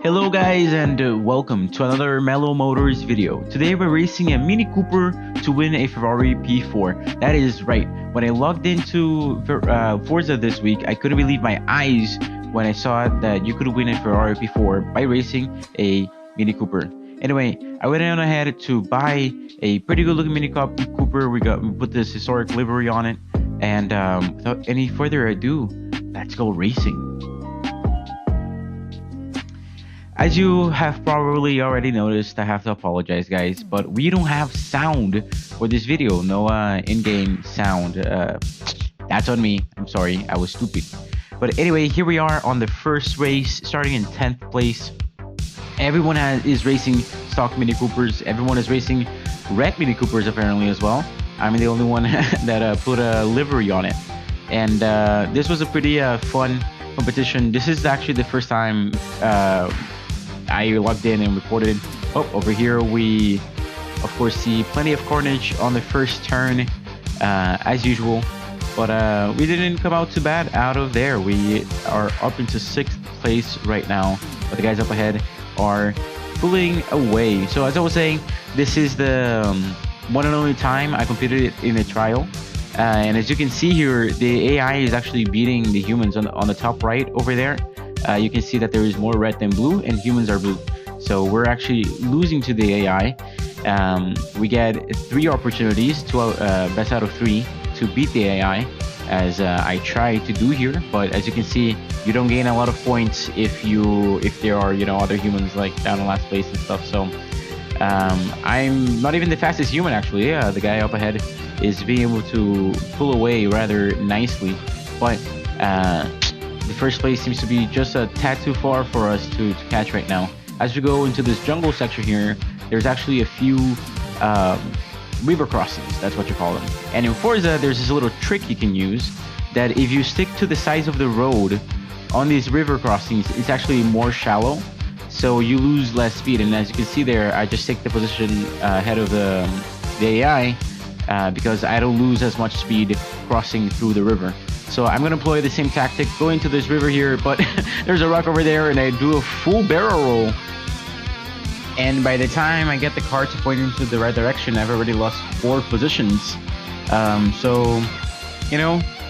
Hello guys and welcome to another Mellow Motors video. Today we're racing a Mini Cooper to win a Ferrari P4. That is right. When I logged into Forza this week, I couldn't believe my eyes when I saw that you could win a Ferrari P4 by racing a Mini Cooper. Anyway, I went on ahead to buy a pretty good looking Mini Cooper. We put this historic livery on it, and without any further ado, let's go racing. As you have probably already noticed, I have to apologize guys, but we don't have sound for this video. No in-game sound. That's on me. I'm sorry, I was stupid. But anyway, here we are on the first race, starting in 10th place. Everyone is racing stock Mini Coopers. Everyone is racing red Mini Coopers apparently as well. I'm the only one that put a livery on it. And this was a pretty fun competition. This is actually the first time I logged in and recorded. Oh, over here we of course see plenty of carnage on the first turn as usual, but we didn't come out too bad out of there. We are up into 6th place right now, but the guys up ahead are pulling away. So as I was saying, this is the one and only time I competed it in a trial, and as you can see here, the AI is actually beating the humans on the top right over there. You can see that there is more red than blue, and humans are blue. So we're actually losing to the AI. We get 3 opportunities, to best out of 3, to beat the AI, as I try to do here. But as you can see, you don't gain a lot of points if there are other humans like down in last place and stuff. So I'm not even the fastest human actually. The guy up ahead is being able to pull away rather nicely, but the first place seems to be just a tad too far for us to catch right now. As we go into this jungle section here, there's actually a few river crossings, that's what you call them. And in Forza, there's this little trick you can use, that if you stick to the size of the road on these river crossings, it's actually more shallow, so you lose less speed. And as you can see there, I just take the position ahead of the AI because I don't lose as much speed crossing through the river. So I'm going to employ the same tactic, go into this river here, but there's a rock over there and I do a full barrel roll. And by the time I get the car to point into the right direction, I've already lost 4 positions. So,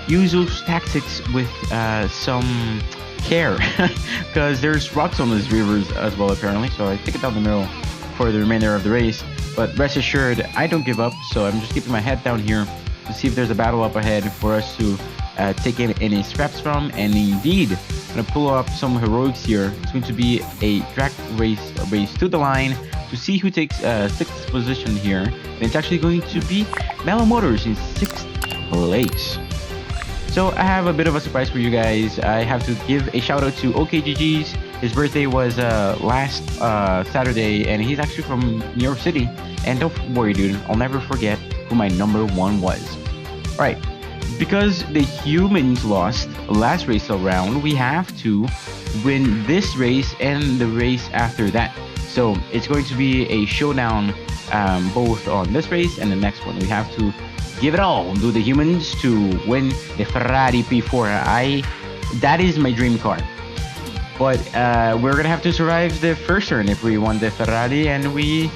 use those tactics with some care, because there's rocks on these rivers as well apparently. So I take it down the middle for the remainder of the race. But rest assured, I don't give up, so I'm just keeping my head down here to see if there's a battle up ahead for us to take in any scraps from. And indeed, I'm gonna pull up some heroics here. It's going to be a track race to the line to see who takes 6th position here, and it's actually going to be Mellow Motors in 6th place. So I have a bit of a surprise for you guys. I have to give a shout out to OKGG's. His birthday was last Saturday, and he's actually from New York City. And don't worry dude, I'll never forget who my number 1 was. Alright, because the humans lost last race around, we have to win this race and the race after that. So it's going to be a showdown both on this race and the next one. We have to give it all to the humans to win the Ferrari P4. That is my dream car. But we're gonna have to survive the first turn if we want the Ferrari, and we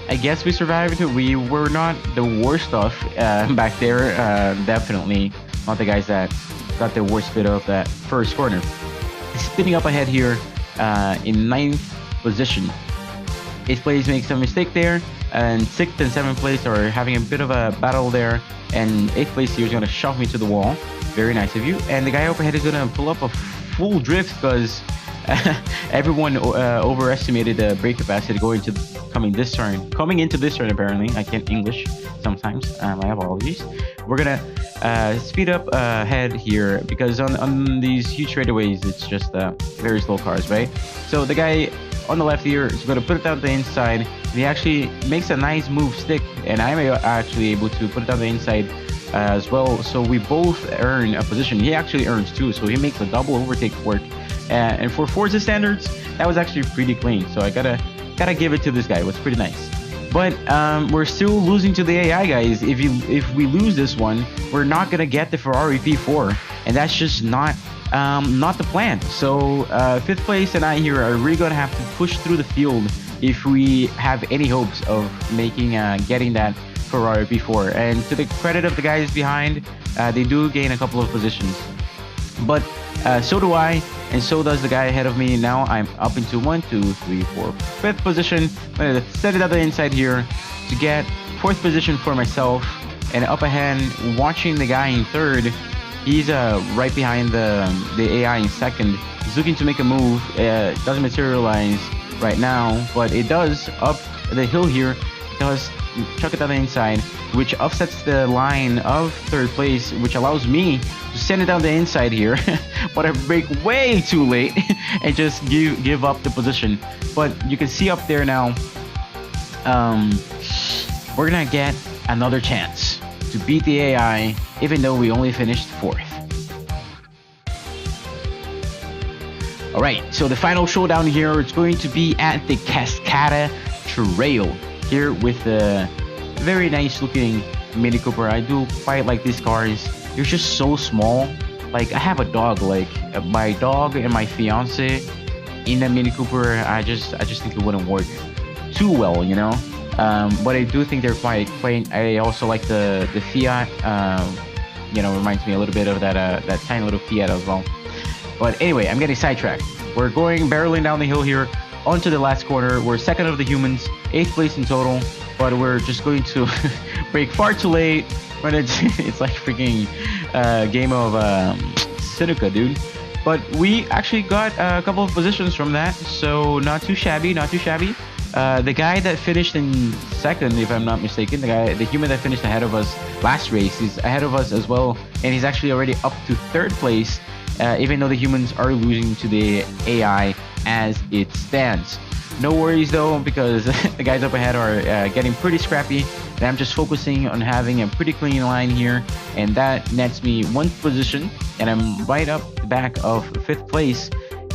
I guess we survived. We were not the worst off back there. Definitely not the guys that got the worst bit of that first corner. Spinning up ahead here in 9th position. 8th place makes a mistake there, and 6th and 7th place are having a bit of a battle there, and 8th place here is going to shove me to the wall. Very nice of you. And the guy up ahead is going to pull up a full drift because everyone overestimated the brake capacity coming into this turn apparently. I can't English sometimes, my apologies. We're gonna speed up ahead here because on these huge straightaways it's just very slow cars, right? So the guy on the left here is going to put it down the inside, and he actually makes a nice move stick, and I'm actually able to put it down the inside as well. So we both earn a position. He actually earns 2, so he makes a double overtake work. And for Forza standards, that was actually pretty clean. So I gotta give it to this guy. It was pretty nice. But we're still losing to the AI, guys. If we lose this one, we're not gonna get the Ferrari P4, and that's just not not the plan. So fifth place and I here are really gonna have to push through the field if we have any hopes of making getting that Ferrari P4. And to the credit of the guys behind, they do gain a couple of positions, but so do I, and so does the guy ahead of me. Now I'm up into 1, 2, 3, 4, 5th position. I'm gonna set it at the inside here to get 4th position for myself, and up ahead, watching the guy in 3rd. He's right behind the AI in 2nd. He's looking to make a move. It doesn't materialize right now, but it does up the hill here. It does chuck it on the inside, which offsets the line of 3rd place, which allows me to send it down the inside here. But I break way too late and just give up the position. But you can see up there now, we're gonna get another chance to beat the AI, even though we only finished 4th. All right, so the final showdown here, it's going to be at the Cascada Trail here with the very nice looking Mini Cooper. I do quite like these cars. They're just so small. Like, I have a dog, like my dog and my fiance in a Mini Cooper. I just think it wouldn't work too well, you know. But I do think they're quite quaint. I also like the Fiat. You know, reminds me a little bit of that tiny little Fiat as well. But anyway, I'm getting sidetracked. We're going barreling down the hill here onto the last corner. We're 2nd of the humans, 8th place in total, but we're just going to brake far too late. But it's like freaking game of Seneca, dude. But we actually got a couple of positions from that, so not too shabby, not too shabby. The guy that finished in 2nd, if I'm not mistaken, the human that finished ahead of us last race, is ahead of us as well, and he's actually already up to 3rd place, even though the humans are losing to the AI as it stands. No worries though, because the guys up ahead are getting pretty scrappy, and I'm just focusing on having a pretty clean line here, and that nets me 1st position, and I'm right up the back of 5th place,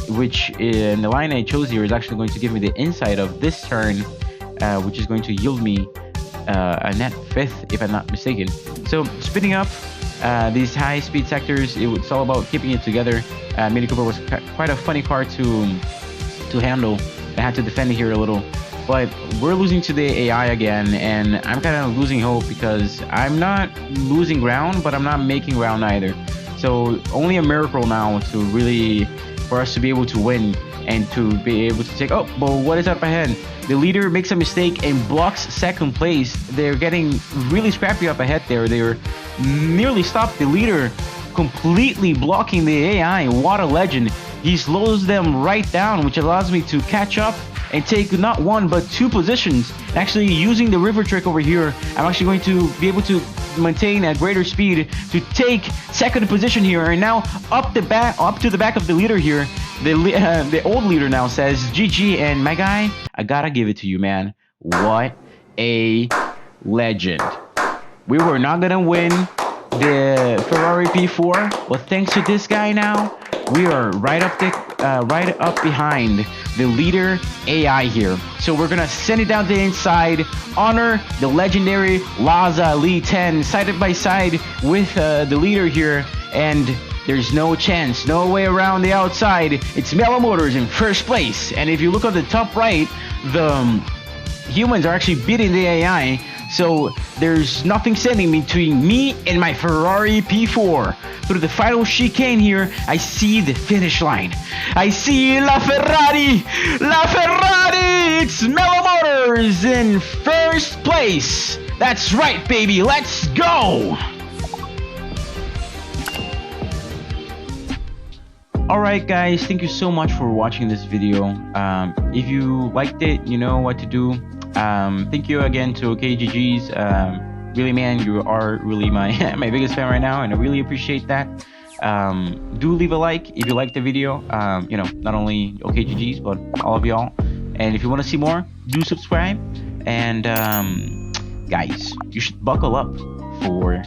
which in the line I chose here is actually going to give me the inside of this turn, which is going to yield me a net 5th, if I'm not mistaken. So speeding up these high speed sectors, it's all about keeping it together. Mini Cooper was quite a funny car to handle. I had to defend it here a little, but we're losing to the AI again, and I'm kind of losing hope because I'm not losing ground, but I'm not making ground either. So only a miracle now to really, for us to be able to win and to be able to take. Oh, but what is up ahead? The leader makes a mistake and blocks 2nd place. They're getting really scrappy up ahead there. They're nearly stopped the leader, completely blocking the AI. What a legend. He slows them right down, which allows me to catch up and take not 1 but 2 positions. Actually, using the river trick over here, I'm actually going to be able to maintain a greater speed to take 2nd position here, and now up to the back of the leader here. The old leader now says GG, and my guy, I gotta give it to you, man. What a legend. We were not gonna win the Ferrari P4, but thanks to this guy now, we are right up behind the leader AI here. So we're gonna send it down the inside, honor the legendary Laza Lee 10 side by side with the leader here, and there's no chance, no way around the outside. It's Mellow Motors in 1st place, and if you look at the top right, the humans are actually beating the AI. So there's nothing standing between me and my Ferrari P4. Through the final chicane here, I see the finish line. I see La Ferrari! La Ferrari! It's Mellow Motors in 1st place. That's right, baby. Let's go! Alright guys, thank you so much for watching this video. If you liked it, you know what to do. Thank you again to OKGGs. Really, man, you are really my my biggest fan right now, and I really appreciate that. Do leave a like if you liked the video. You know, not only OKGGs, but all of y'all. And if you want to see more, do subscribe. And guys, you should buckle up for